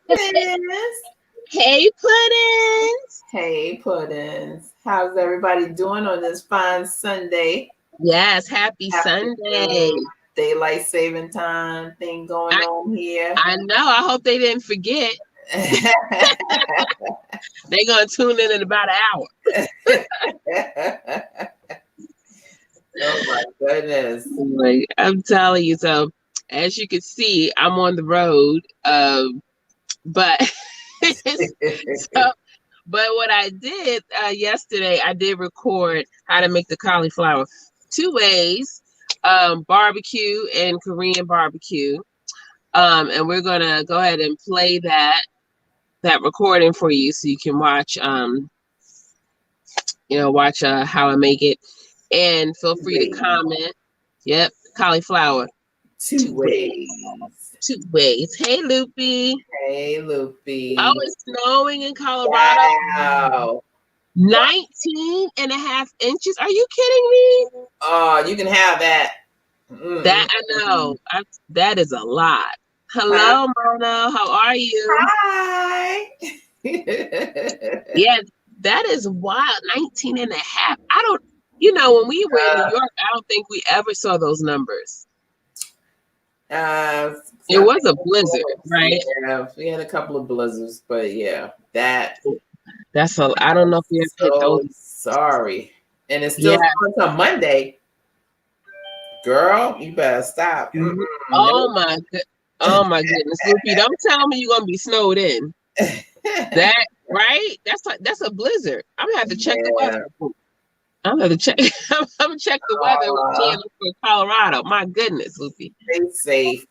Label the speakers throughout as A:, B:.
A: Puddins.
B: Hey, Puddins.
A: Hey, Puddins. How's everybody doing on this fine Sunday?
B: Yes, happy
A: After
B: Sunday.
A: daylight saving time thing going
B: I,
A: on here.
B: I know. I hope they didn't forget. They're going to tune in about an hour.
A: Oh my goodness.
B: Like, I'm telling you. So, as you can see, I'm on the road. But so, but what I did yesterday, I did record how to make the cauliflower two ways, barbecue and Korean barbecue. And we're gonna go ahead and play that recording for you so you can watch watch how I make it, and feel free to comment. Yep, cauliflower
A: Two
B: two ways.
A: ways.
B: Two ways. Hey, Loopy.
A: Hey,
B: Oh,
A: Loopy.
B: it's snowing in Colorado.
A: Wow.
B: 19 and a half inches. Are you kidding me?
A: Oh, you can have that.
B: That I know. That is a lot.
A: Huh?
B: Hello, Mono. How are you?
A: Hi.
B: Yeah, that is wild. 19 and a half. I don't, when we were in New York, I don't think we ever saw those numbers.
A: I
B: It
A: think
B: was a blizzard, right?
A: yeah, we had a couple of blizzards, but yeah, that
B: I don't know if we ever hit those.
A: so sorry. And it's
B: Yeah.
A: still until Monday. Girl, you better stop.
B: Mhm.
A: Nope.
B: Oh my goodness, Loopy! Don't tell me you're gonna be snowed in. That right? That's a blizzard. I'm gonna have to check the
A: Yeah.
B: weather. I'm gonna have to check. I'm gonna check the weather channel for Colorado. My goodness, Loopy.
A: Stay safe.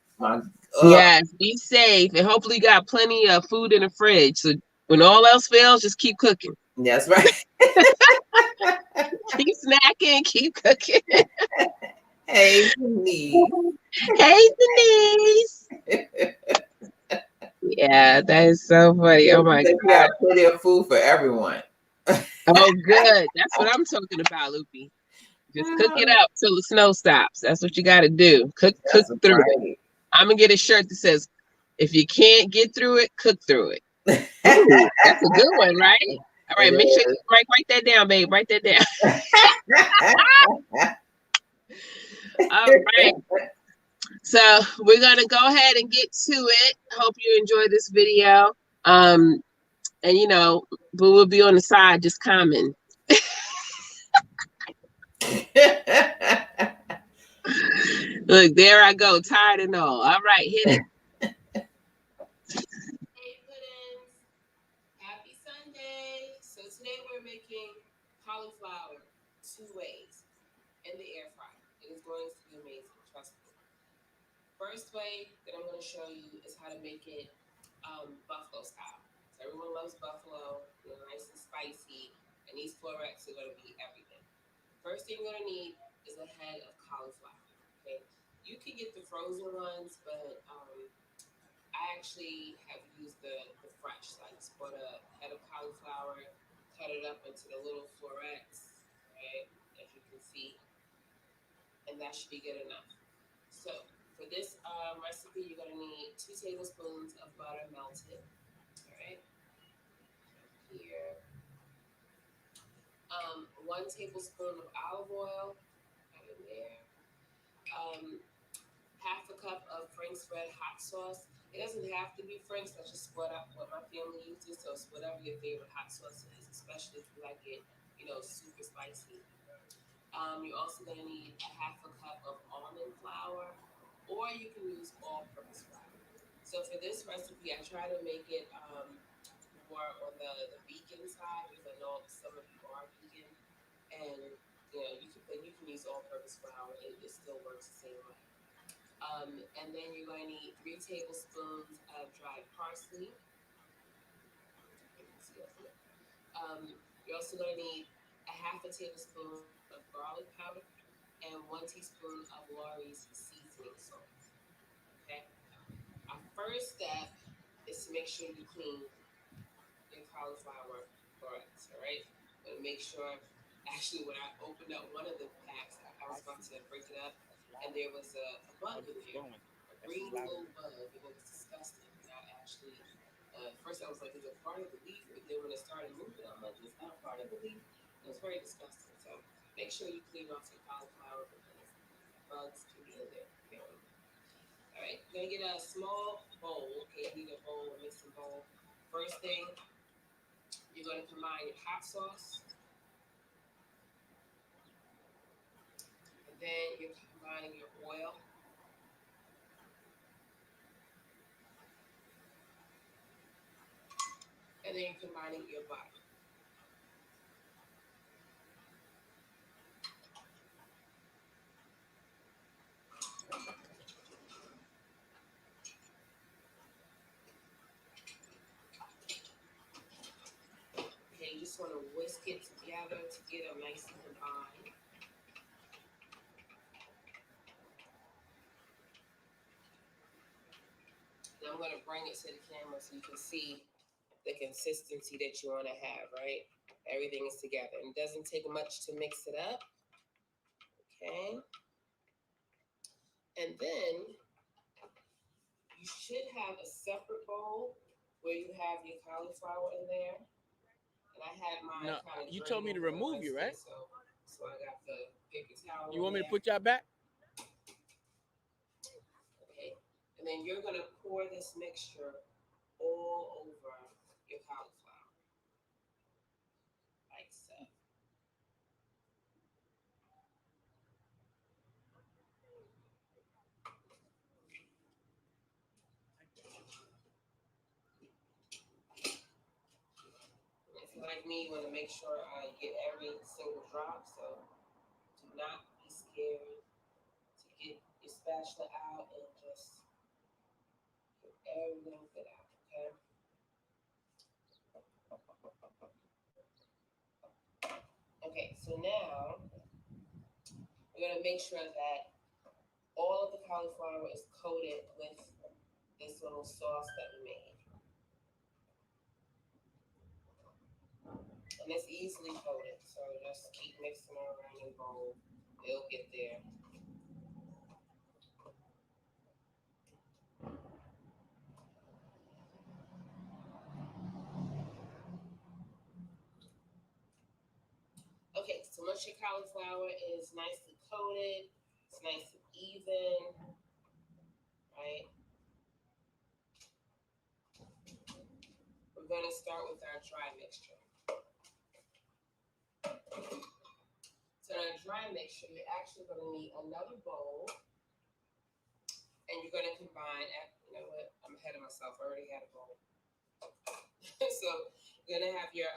B: Yes, be safe, and hopefully you got plenty of food in the fridge. So when all else fails, just keep cooking.
A: That's right.
B: Keep snacking, keep cooking.
A: Hey, Denise.
B: Hey, Dennise. Yeah, that is so funny. Oh my
A: You
B: god.
A: got plenty of food for everyone.
B: Oh, good. That's what I'm talking about, Loopy. Just cook it up till the snow stops. That's what you got to do. Cook
A: That's
B: through it.
A: right.
B: I'm gonna get a shirt that says, "If you can't get through it, cook through it." Ooh, that's a good one, right? All right,
A: It
B: make sure
A: is.
B: you write that down, babe. Write that down. All right. So we're gonna go ahead and get to it. Hope you enjoy this video. Um, and but we'll be on the side just commenting. Look, there I go, tired and all. All right, hit it. Hey, Puddins. Happy Sunday. So today we're making cauliflower two ways in the air fryer. It is going to be amazing, trust me. First way that I'm going to show you is how to make it buffalo style. So everyone loves buffalo, nice and spicy, and these florets are going to be everything. First thing you're going to need is a head of cauliflower. Okay, you can get the frozen ones, but I actually have used the fresh. So I just bought a head of cauliflower, cut it up into the little florets, right? As you can see, and that should be good enough. So for this recipe, you're gonna need 2 tablespoons of butter melted. All right, here. 1 tablespoon of olive oil. Right in there. Um, half a cup of Frank's Red hot sauce. It doesn't have to be Frank's. That's just what my family uses. So it's whatever your favorite hot sauce is, especially if you like it, super spicy. You're also gonna need a half a cup of almond flour, or you can use all-purpose flour. So for this recipe, I try to make it more on the vegan side because I know some of you are vegan, and you can use all-purpose flour. It still works the same way. And then you're going to need 3 tablespoons of dried parsley. You're also going to need a half a tablespoon of garlic powder and 1 teaspoon of Lawry's seasoning salt. Okay. Our first step is to make sure you clean your cauliflower florets. All right. But make sure. Actually, when I opened up one of the packs, I was about to break it up, and there was a bug in there, a green little bug, and it was disgusting. And I actually First I was like, is it part of the leaf? But then when it started moving, I'm like, it's not part of the leaf. It was very disgusting. So make sure you clean off your cauliflower because bugs can be in there. All right, you're gonna get a small bowl. Okay, you need a bowl, a mixing bowl. First thing, you're gonna combine your hot sauce, and then you're combining your oil. And then you're combining your butter. Okay, you just want to whisk it together to get them nice and combined. And I'm going to bring it to the camera so you can see the consistency that you want to have, right? Everything is together. And it doesn't take much to mix it up. Okay. And then you should have a separate bowl where you have your cauliflower in there. And I had mine
C: No,
B: kind of
C: you told me to remove you, right?
B: So I got the paper towel.
C: You want me to
B: there.
C: put y'all back?
B: Okay. And then you're going to pour this mixture all over your cauliflower. Like so. If you're like me, you want to make sure I get every single drop. So do not be scared to get your spatula out and just get every little bit out, okay? Okay, so now we're going to make sure that all of the cauliflower is coated with this little sauce that we made. And it's easily coated, so just keep mixing it around your bowl. It'll get there. Okay, so once your cauliflower is nicely coated, it's nice and even, right? We're going to start with our dry mixture. So in our dry mixture, you're actually going to need another bowl, and you're going to combine, you know what, I'm ahead of myself, I already had a bowl. So you're going to have your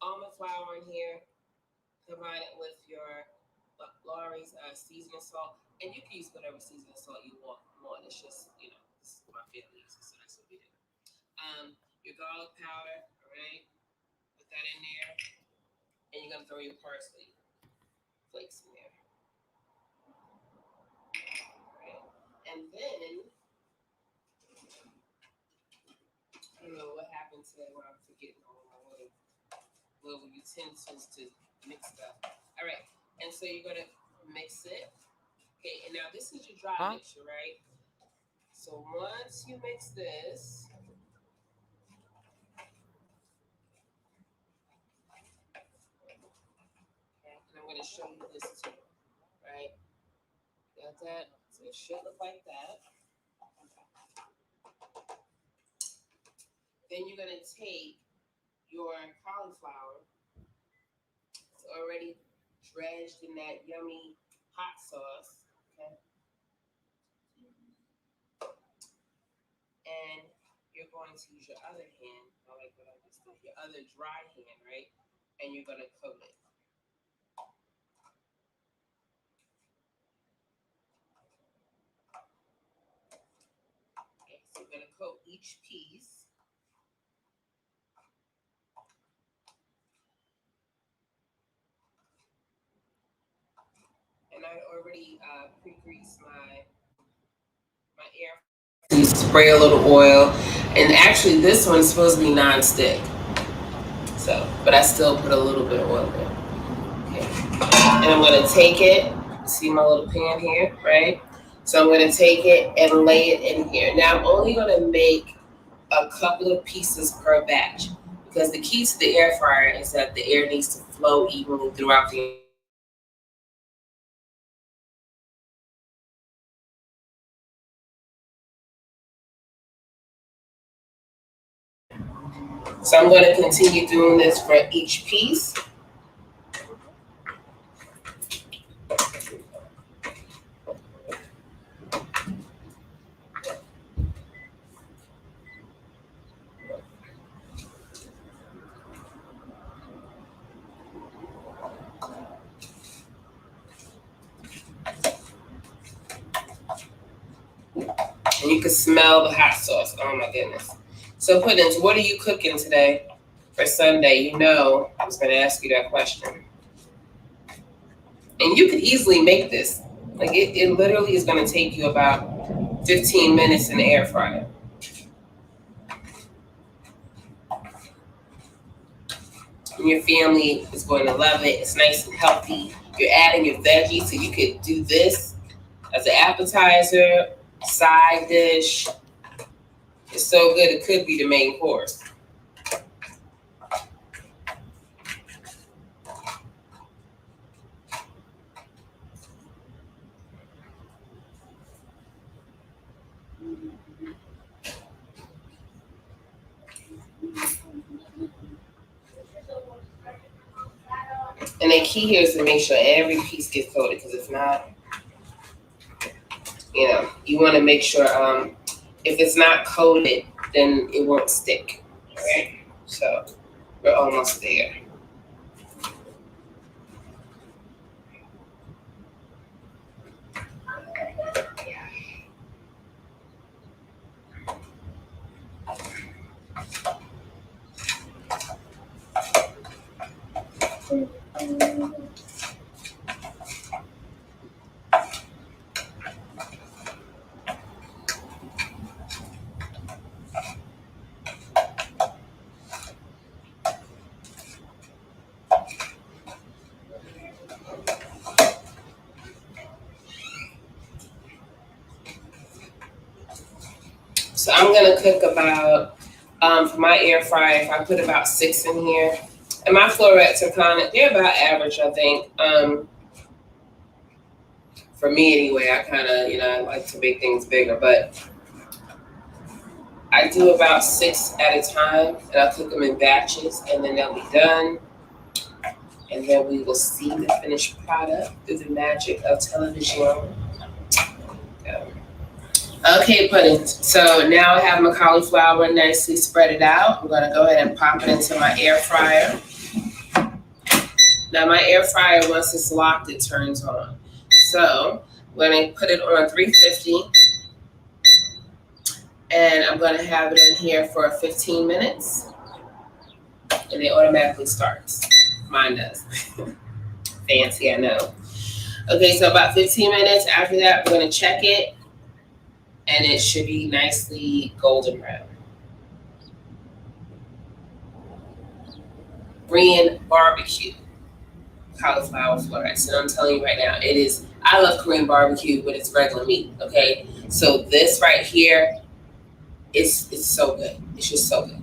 B: almond flour in here, combine it with your Lawry's seasoning salt, and you can use whatever seasoning salt you want more. It's just, you know, this is my family uses, so that's what we do. Your garlic powder, all right, put that in there, and you're gonna throw your parsley flakes in there, all right, and then I don't know what happened today where I'm forgetting all my little utensils to mix stuff. All right, and so you're gonna mix it. Okay, and now this is your dry mixture, right? So once you mix this, okay, and I'm gonna show you this too, right? Got that? So it should look like that. Then you're gonna take your cauliflower. It's already dredged in that yummy hot sauce, okay? And you're going to use your other hand, I like what I just did, your other dry hand, right? And you're gonna coat it. Okay, so you're gonna coat each piece. And I already pre-greased my air fryer. You spray a little oil, and actually this one's supposed to be non-stick. So, but I still put a little bit of oil in. Okay, and I'm gonna take it. See my little pan here, right? So I'm gonna take it and lay it in here. Now I'm only gonna make a couple of pieces per batch, because the key to the air fryer is that the air needs to flow evenly throughout the entire batch. So I'm going to continue doing this for each piece. And you can smell the hot sauce. Oh my goodness. So Puddins, what are you cooking today for Sunday? You know, I was going to ask you that question. And you could easily make this. Like it literally is going to take you about 15 minutes in the air fryer. And your family is going to love it. It's nice and healthy. You're adding your veggies, so you could do this as an appetizer, side dish. It's so good, it could be the main course. And the key here is to make sure every piece gets coated, because if not, you know, you want to make sure if it's not coated, then it won't stick. All right, so we're almost there. So I'm gonna cook about, for my air fryer, if I put about 6 in here, and my florets are they're about average, I think. For me anyway, I I like to make things bigger, but I do about 6 at a time, and I cook them in batches, and then they'll be done. And then we will see the finished product through the magic of television. Okay, Puddin. So now I have my cauliflower nicely spread it out. I'm gonna go ahead and pop it into my air fryer. Now my air fryer, once it's locked, it turns on. So I'm gonna put it on 350, and I'm gonna have it in here for 15 minutes, and it automatically starts. Mine does. Fancy, I know. Okay, so about 15 minutes. After that, we're gonna check it, and it should be nicely golden brown. Korean barbecue cauliflower florets. And I'm telling you right now, it is, I love Korean barbecue, but it's regular meat, okay? So this right here, it's so good. It's just so good.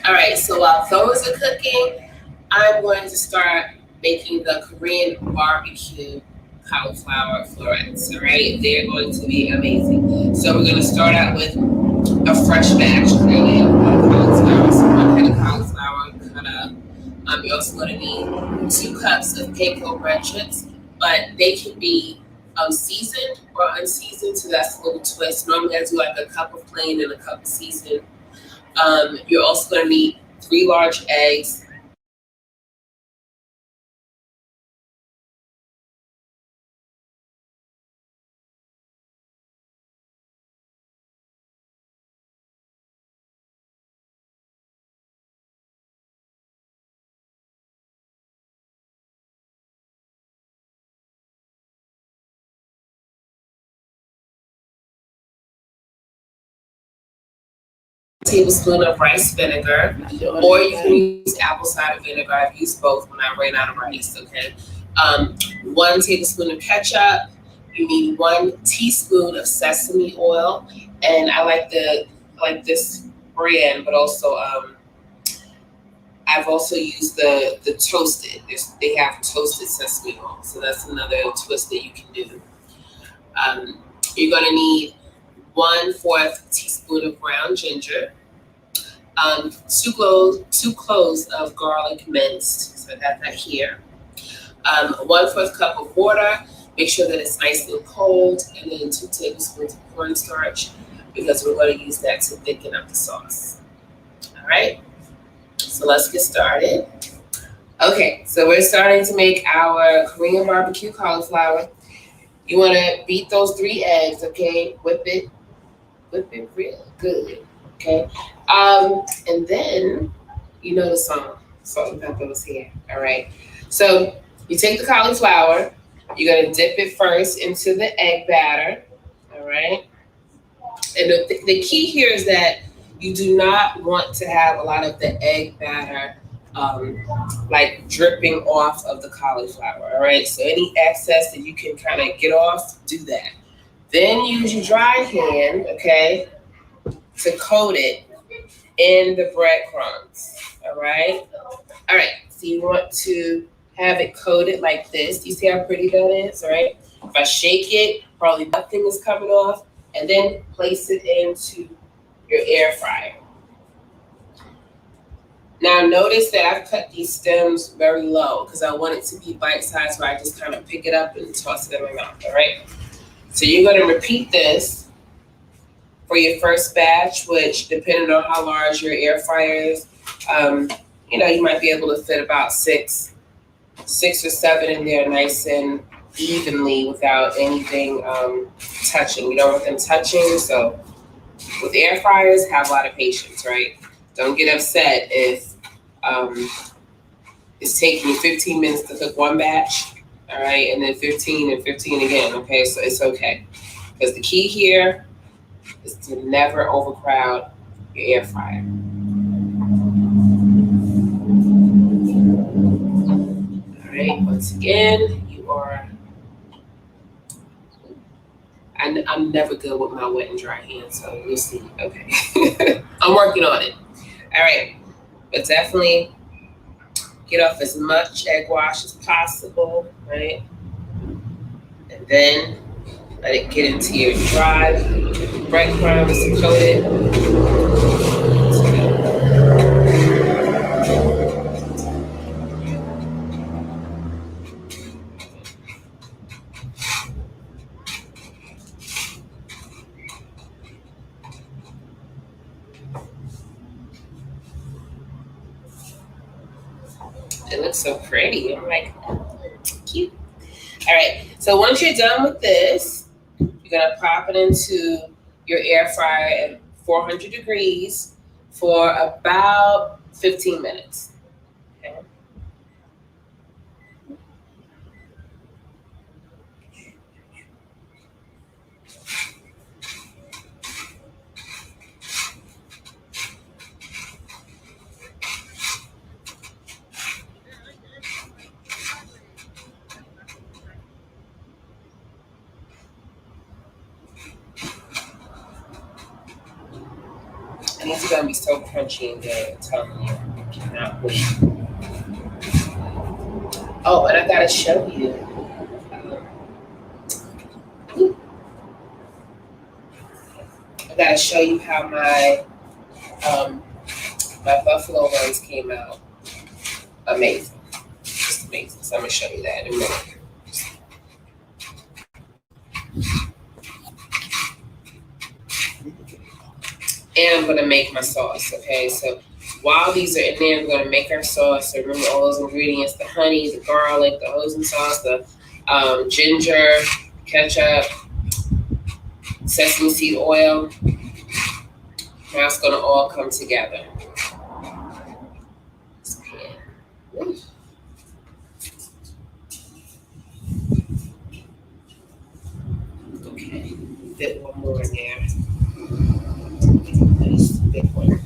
B: All right, so while those are cooking, I'm going to start making the Korean barbecue cauliflower florets, all right? They're going to be amazing. So we're gonna start out with a fresh batch, clearly, of cauliflower. So 1 head of cauliflower cut up. You're also gonna need 2 cups of panko bread chips, but they can be seasoned or unseasoned, so that's a little twist. Normally I do like a cup of plain and a cup of seasoned. You're also gonna need 3 large eggs, tablespoon of rice vinegar, or you can use apple cider vinegar. I've used both when I ran out of rice, okay? 1 tablespoon of ketchup. You need 1 teaspoon of sesame oil, and I like this brand, but also I've also used the toasted. They have toasted sesame oil, so that's another twist that you can do. You're gonna need 1/4 teaspoon of ground ginger, 2 cloves of garlic minced. So I got that here. 1/4 cup of water. Make sure that it's nice and cold, and then 2 tablespoons of cornstarch because we're going to use that to thicken up the sauce. All right. So let's get started. Okay, so we're starting to make our Korean barbecue cauliflower. You want to beat those 3 eggs, okay? Whip it real good, okay? And then, you know the song, Salt and Pepper was here, all right? So you take the cauliflower, you're gonna dip it first into the egg batter, all right? And the key here is that you do not want to have a lot of the egg batter like dripping off of the cauliflower, all right? So any excess that you can kind of get off, do that. Then use your dry hand, okay, to coat it in the breadcrumbs, all right? All right, so you want to have it coated like this. You see how pretty that is, all right? If I shake it, probably nothing is coming off, and then place it into your air fryer. Now notice that I've cut these stems very low because I want it to be bite-sized where I just kind of pick it up and toss it in my mouth, all right? So you're gonna repeat this for your first batch, which depending on how large your air fryer is, you might be able to fit about six or 7 in there nice and evenly without anything touching. You don't want them touching, so with air fryers, have a lot of patience, right? Don't get upset if it's taking you 15 minutes to cook one batch, all right, and then 15 and 15 again, okay? So it's okay. Because the key here is to never overcrowd your air fryer. All right, once again, I'm never good with my wet and dry hands, so you'll see. Okay. I'm working on it. All right, but definitely get off as much egg wash as possible, right? And then let it get into your dry breadcrumbs to coat it. It looks so pretty. I'm like, cute. All right, so once you're done with this, you're gonna pop it into your air fryer at 400 degrees for about 15 minutes. Okay. And these are gonna be so crunchy and good. I'm telling you, I cannot wait. Oh, and I gotta show you. I gotta show you how my buffalo runs came out. Amazing, just amazing. So I'm gonna show you that in a minute. And I'm gonna make my sauce. Okay, so while these are in there, we're gonna make our sauce. So remember all those ingredients: the honey, the garlic, the hoisin sauce, the ginger, ketchup, sesame seed oil. Now it's gonna all come together. Okay, fit one more in there. Nice big one.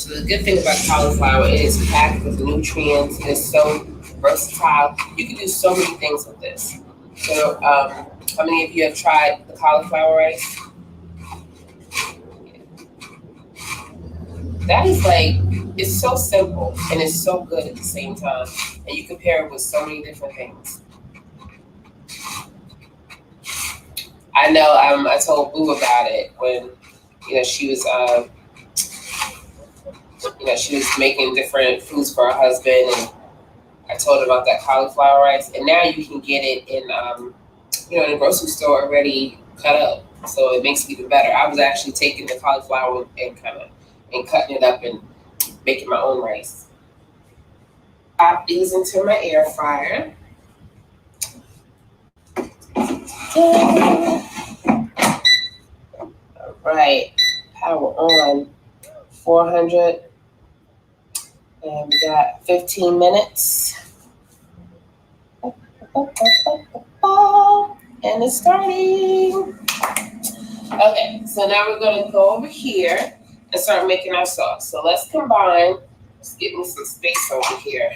B: So the good thing about cauliflower, it is packed with nutrients. It is so versatile. You can do so many things with this. So, how many of you have tried the cauliflower rice? That is like, it's so simple and it's so good at the same time. And you can pair it with so many different things. I know I told Boo about it when, she was, she was making different foods for her husband, and I told her about that cauliflower rice. And now you can get it in, in the grocery store already cut up. So it makes it even better. I was actually taking the cauliflower and cutting it up and making my own rice. Pop these into my air fryer. All right, power on 400, and we got 15 minutes. And it's starting. Okay, so now we're gonna go over here and start making our sauce. So let's combine. Let's get me some space over here.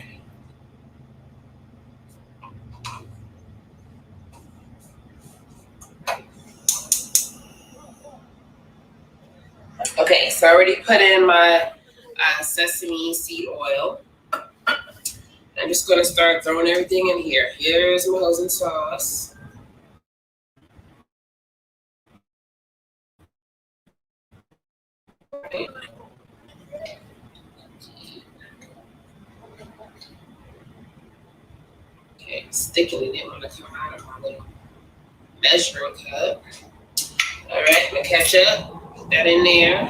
B: Okay, so I already put in my sesame seed oil. I'm just gonna start throwing everything in here. Here's my hoisin sauce. Right. Okay, sticking it in when I come out of my little measuring cup. All right, my ketchup, put that in there.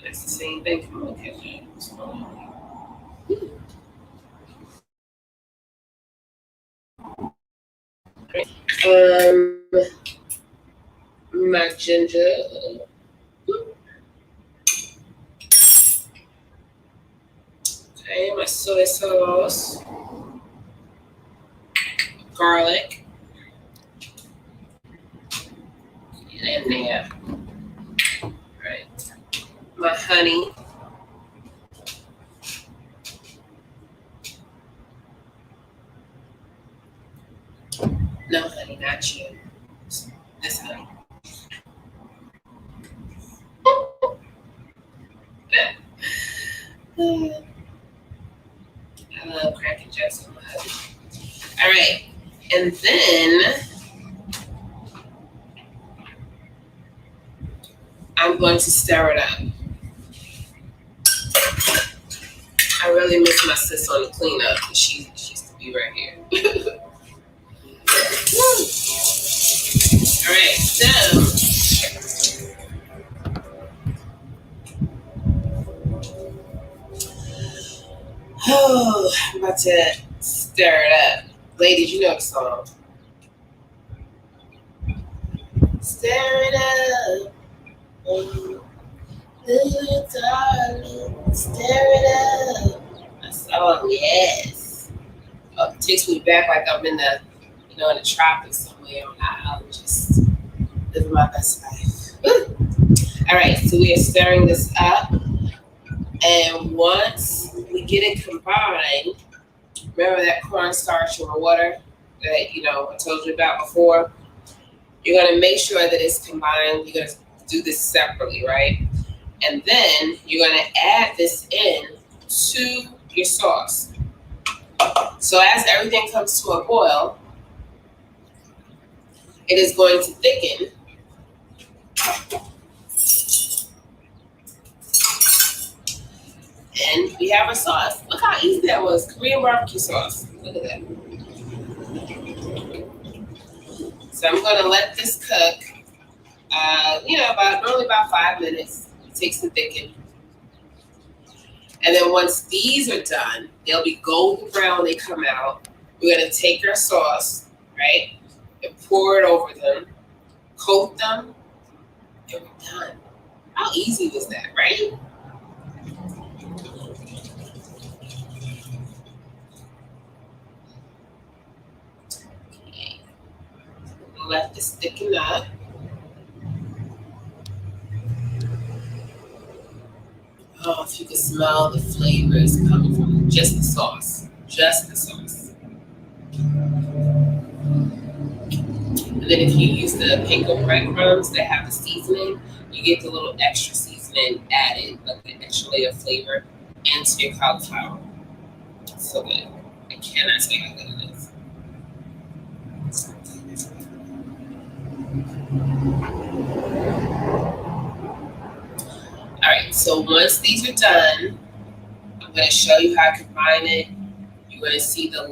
B: That's the same thing for my ketchup. My ginger. Okay, my soy sauce. Garlic. Get in there. Right. My honey. No, honey, not you. This honey. I love cracking jokes on my honey. All right, and then I'm going to stir it up. I really miss my sis on the cleanup. She used to be right here. All right, so I'm about to stir it up. Ladies, you know the song. Stir it up. Oh, little darling, stir it up. Oh, yes. Oh, it takes me back like I'm in the, in the tropics somewhere on the island, just living my best life. Woo. All right, so we are stirring this up. And once we get it combined, remember that cornstarch and the water that, I told you about before? You're going to make sure that it's combined. You're going to do this separately, right? And then you're going to add this in to your sauce. So as everything comes to a boil, it is going to thicken. And we have our sauce. Look how easy that was. Korean barbecue sauce. Look at that. So I'm going to let this cook, about 5 minutes. It takes to thicken. And then once these are done, they'll be golden brown when they come out. We're going to take our sauce, right, and pour it over them, coat them, and we're done. How easy was that, right? Okay. Let this thicken up. Oh, if you could smell the flavors coming from just the sauce. Just the sauce. And then if you use the panko breadcrumbs that have the seasoning, you get the little extra seasoning added, like the extra layer of flavor into your cauliflower. It's so good. I cannot say how good it is. All right, so once these are done, I'm going to show you how I combine it. You're going to see the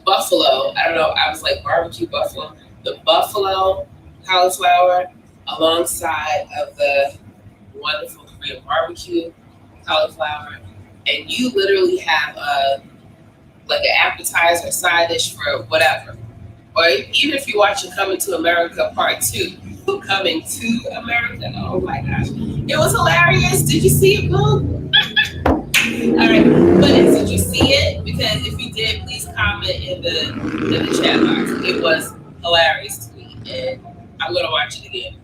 B: buffalo. I don't know, I was like barbecue buffalo. The buffalo cauliflower alongside of the wonderful Korean barbecue cauliflower. And you literally have like an appetizer, side dish for whatever. Or even if you're watching Coming to America Part 2. Coming to America, oh my gosh. It was hilarious. Did you see it, Boo? All right, but did you see it? Because if you did, please comment in the chat box. It was hilarious to me, and I'm gonna watch it again.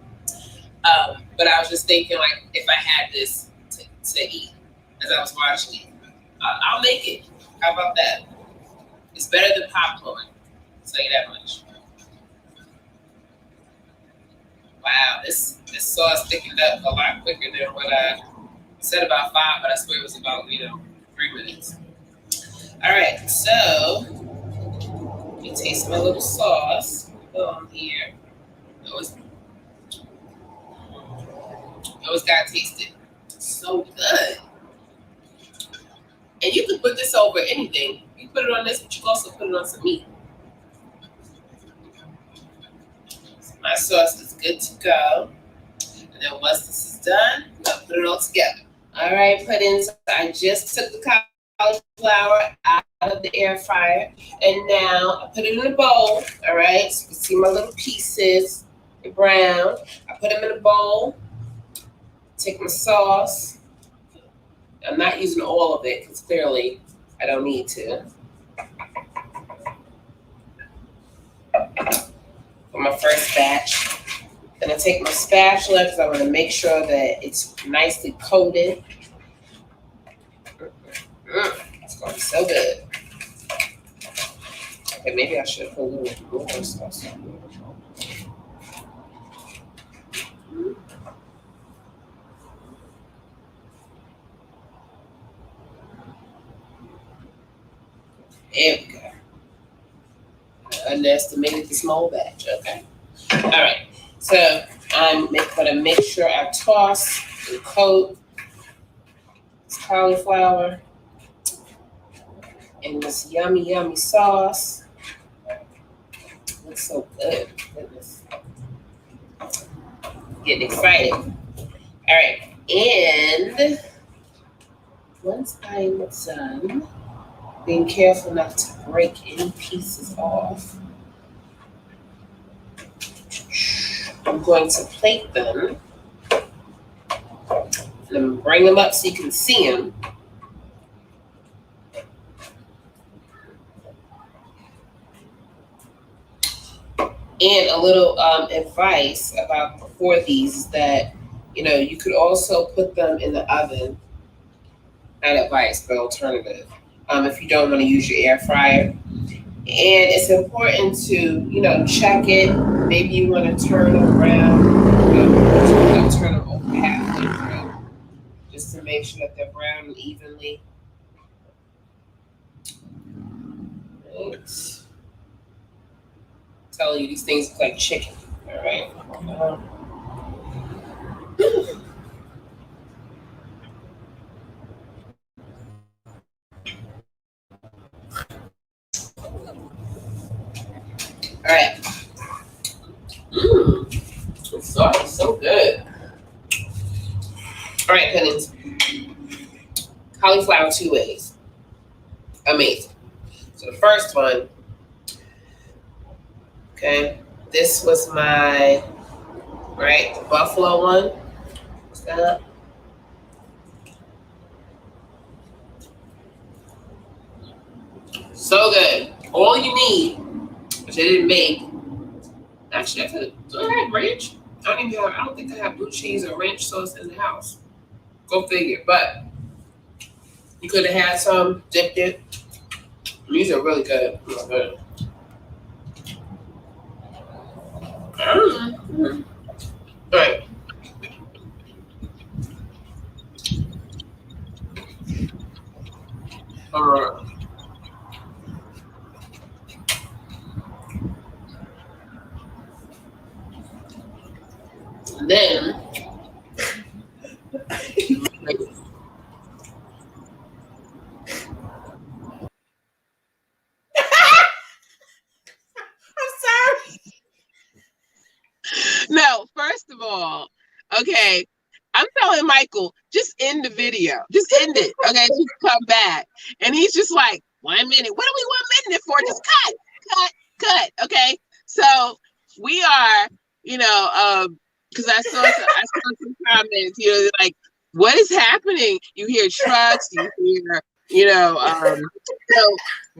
B: But I was just thinking, like, if I had this to eat as I was watching it, I'll make it. How about that? It's better than popcorn. I'll tell you that much. Wow, this sauce thickened up a lot quicker than what I said about 5, but I swear it was about 3 minutes. All right, so let me taste my little sauce. Go on here. Always gotta taste it. It's so good. And you can put this over anything. You put it on this, but you can also put it on some meat. So my sauce is good to go. And then once this is done, I'm gonna put it all together. All right, Puddin. So I just took the cauliflower out of the air fryer, and now I put it in a bowl. All right, so you can see my little pieces, the brown. I put them in a bowl. Take my sauce. I'm not using all of it because clearly I don't need to. For my first batch. Then I take my spatula because I want to make sure that it's nicely coated. It's going to be so good. Okay, maybe I should put a little more sauce on. There we go. I underestimated the small batch, okay? All right, so I'm going to make sure I toss and coat this cauliflower in this yummy, yummy sauce. Looks so good. Goodness. Getting excited. All right, and once I'm done, being careful not to break any pieces off, I'm going to plate them and bring them up so you can see them. And a little advice about before these is that, you could also put them in the oven. Not advice, but alternative. If you don't want to use your air fryer. And it's important to, check it. Maybe you want to turn them around, turn them over halfway through, just to make sure that they're brown evenly. Right. Telling you these things look like chicken. All right. All right. This sauce is so good. All right, Puddins. Cauliflower 2 ways. Amazing. So the first one, okay, this was my, the buffalo one. What's that? So good. All you need, which I didn't make. Actually, I could. Do I have ranch? I don't think I have blue cheese or ranch sauce in the house. Go figure. But you could have had some, dipped it. These are really good. Good. Mm-hmm. Right. Then
A: I'm sorry.
B: no, first of all, okay, I'm telling Michael, just end the video. Just end it. Okay, just come back. And he's just like, 1 minute. What do we 1 minute for? Just cut. Okay. So we are, because I saw some comments, like, what is happening? You hear trucks, you hear, so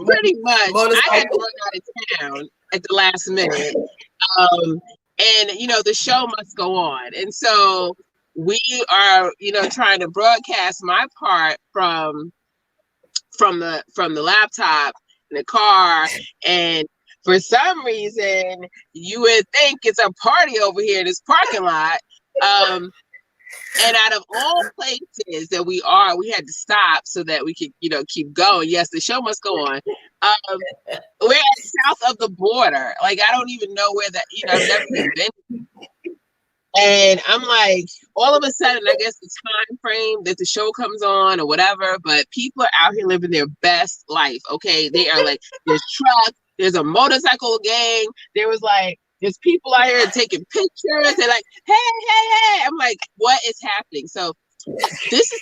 B: pretty much I had to run out of town at the last minute. And the show must go on. And so we are, trying to broadcast my part from the laptop in the car. And for some reason, you would think it's a party over here in this parking lot. And out of all places that we had to stop so that we could, keep going. Yes, the show must go on. We're south of the border. Like, I don't even know where that, I've never even been. And I'm like, all of a sudden, I guess the time frame that the show comes on or whatever, but people are out here living their best life. Okay. They are like, there's trucks, there's a motorcycle gang. There's people out here taking pictures. They're like, hey. I'm like, what is happening? So this is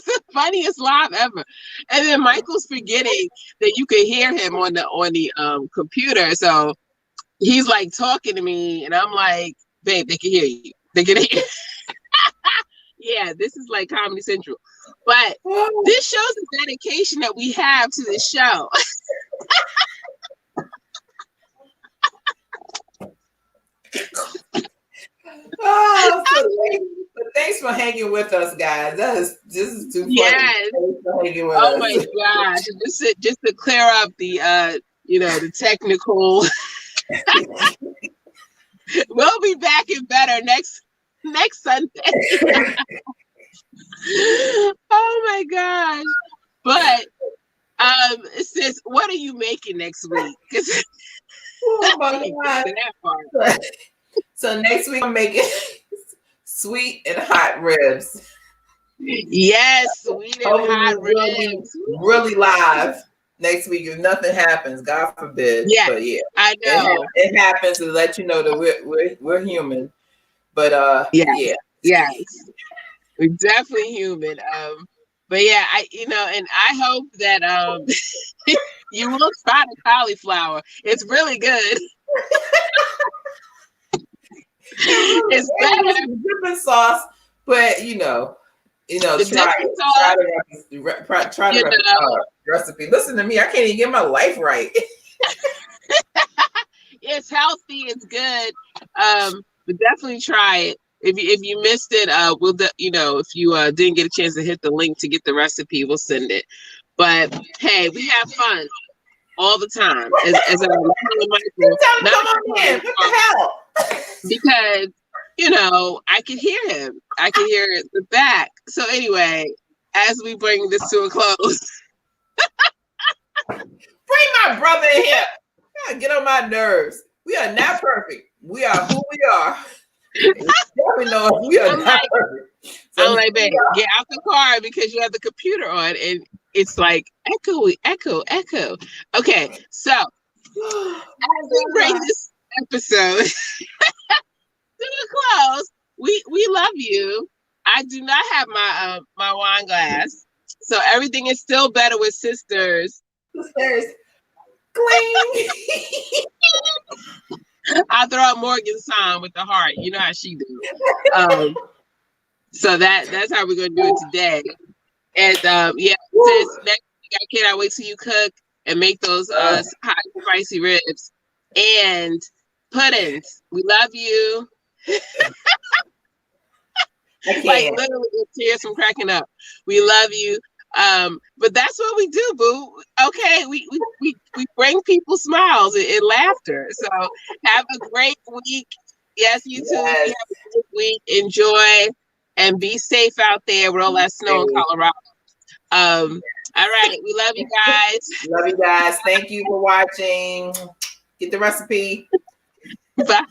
B: the funniest live ever. And then Michael's forgetting that you could hear him on the computer. So he's like talking to me, and I'm like, babe, they can hear you. They can hear. Yeah, this is like Comedy Central. But this shows the dedication that we have to this show.
A: Thanks for hanging with us, guys. This is too funny.
B: Yes. Oh my gosh! Just to clear up the the technical. We'll be back and better next Sunday. Oh my gosh! But sis, what are you making next week?
A: Oh my God. So next week I'm making sweet and hot ribs.
B: Yes, sweet and hot ribs.
A: Really live next week if nothing happens, God forbid.
B: Yeah,
A: but yeah,
B: I know
A: it happens to let you know that we're human. But
B: yes, we're definitely human. But yeah, and I hope that you will try the cauliflower. It's really good. It's better
A: dipping sauce, but try the recipe. Listen to me, I can't even get my life right.
B: It's healthy, it's good. But definitely try it. If you missed it, we'll if you didn't get a chance to hit the link to get the recipe, we'll send it. But hey, we have fun all the time. As I'm telling Michael,
A: come on in. What the hell?
B: Because I could hear him. I could hear the back. So anyway, as we bring this to a close,
A: bring my brother in here. Get on my nerves. We are not perfect. We are who we are. We are not perfect. So
B: I'm like, babe, get out the car because you have the computer on and it's like echo. Okay, so as we bring this episode to a close, we love you. I do not have my my wine glass, so everything is still better with sisters.
A: Cling.
B: I'll throw out Morgan's song with the heart. You know how she do. So that's how we're gonna do it today. And sis, next week I cannot wait till you cook. and make those hot spicy ribs and puddins. We love you. Like literally tears from cracking up. We love you. But that's what we do, boo. Okay, we bring people smiles and laughter. So have a great week. Yes, you too.
A: Yes.
B: You have a great week. Enjoy and be safe out there with all that snow in Colorado. All right, we love you guys.
A: Love you guys. Thank you for watching. Get the recipe.
B: Bye.